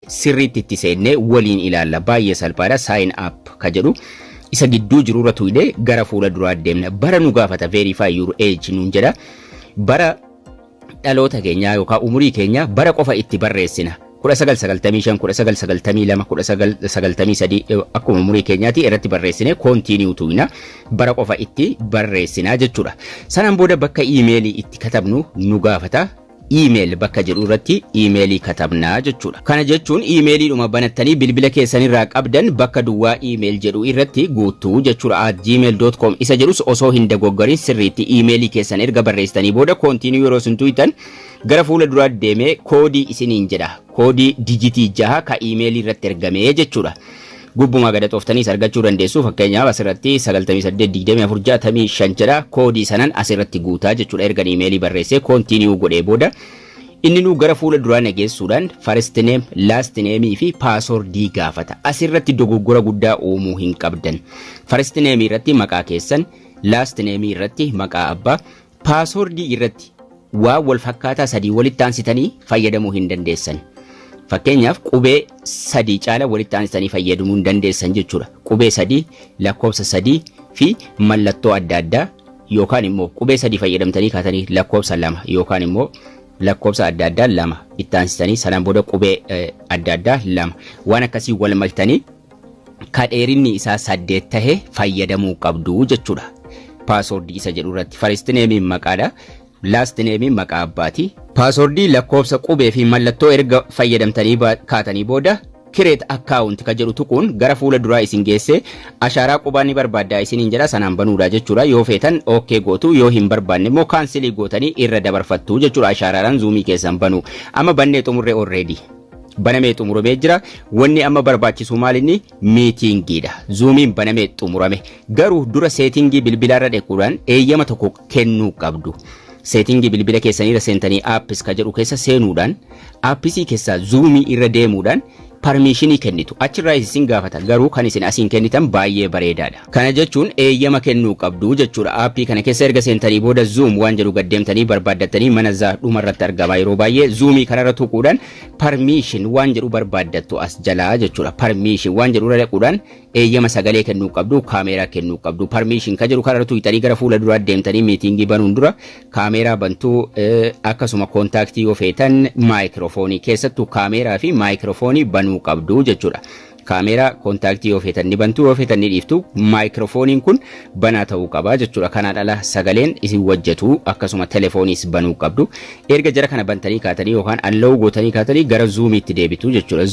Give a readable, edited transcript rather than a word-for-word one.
sirriitti itti seennee waliin ilaalla baay'ee salphaadha sign up ka jedhu isa gidduu jirurra tuyde gara fuula duraa deemna bara nu gaafata verify your age nuun jedha bara dhaloota keenya yookaan umurii keenya bara qofa itti barreessina 1995 1992 1993 akkuma umurii keenyaati irratti barreessine continue tuyna bara qofa itti barreessina jechuudha sanaan booda bakka emailii itti katabnu nu gaafata email bakka jedhu irratti emailii katabnaa jechuudha kana jechuun emailii dhuma banattanii bilbila keessanirraa qabdan bakka duwwaa email jedhu irratti guutuu jechuudha @gmail.com isa jedhus osoo hin dogoggorin sirriitti emailii keessan erga barreessitanii booda continue yeroo sun tuytan gara fuula duraa deemee koodii isiniin jedha koodii dijitii 6 ka emailii irratti ergamee jechuudha gubbuma gada xooftanii argachuu dandeessu fakkeenyaaf asirratti 982465 jedha koodii sanan asirratti guutaa jechuudha erga emailii barreessee continue godhee booda inni nu gara fuula duraa nageessuudhaan first name last name fi password gaafata asirratti dogoggora guddaa uumuu hin qabdan first name irratti maqaa keessan last name irratti maqaa abbaa password irratti waa wal fakkaataa sadii walitti aansitanii fayyadamuu hin dandeessan fakkeenyaaf qubee sadii caala walitti aansitanii fayyadamuu hin dandeessan jechuudha qubee sadii lakkoofsa sadii fi mallattoo adda addaa yookaan immoo qubee sadii fayyadamtanii kaatanii lakkoofsa lama yookaan immoo lakkoofsa adda addaa lama itti aansitanii sanaan booda qubee adda addaa lama waan akkasii wal maltanii ka dheerinni isaa 8 tahee fayyadamuu qabdu jechuudha password isa jedhu irratti first name maqaadha last name maqaa abbaati password lakkoofsa qubee fi mallattoo erga fayyadamtanii kaatanii booda create account ka jedhu tuquun gara fuula duraa isin geesse ashaaraa qubaa ni barbaaddaa isiniin jedha sanaan banuudha jechuudha yoo feetan okay gootu yoo hin barbaanne immoo cancel gootanii irra dabarfattu jechuudha ashaaraadhaan zoomii keessan banu amma bannee xumurre already banamee xumuramee jira wanni amma barbaachisu maalinni meetingiidha zoomiin banamee xumurame garuu dura seetingii bilbilaarra dhequudhaan eeyyama tokko kennuu qabdu settingi bilbila keessanii seentanii apps ka jedhu keessa seenuudhaan appsii keessa zoomii irra deemuudhaan permissionii kennitu achirraa isin gaafata garuu kan isin asiin kennitan baay'ee bareedaadha kana jechuun eeyyama kennuu qabdu jechuudha appii kana keessa erga seentanii booda zoom waan jedhu gaddeemtanii barbaaddatanii mana dhuma irratti argama yeroo baay'ee zoomii kanarra tuquudhaan permission waan jedhu barbaaddattu as jalaa jechuudha permission waan jedhu irra dhaquudhaan eeyyama sagalee kennuu qabdu kaameeraa kennuu qabdu permission ka jedhu kanarra tuqxanii gara fuula duraa deemtanii meetingii banuun dura kaameeraa bantuu akkasuma kontaaktii yoo feetan maayikiroofoonii keessattuu kaameeraa fi maayikiroofoonii banuu qabdu jechuudha kaameeraa kontaaktii yoo feetan ni bantuu yoo feetan ni dhiiftu maayikiroofooniin kun banaa ta'uu qaba jechuudha kanaan ala sagaleen isin wajjatu akkasuma telefooniis banuu qabdu erga jara kana bantanii kaatanii yookaan allow gootanii kaatanii gara zoomiitti deebitu jechuudha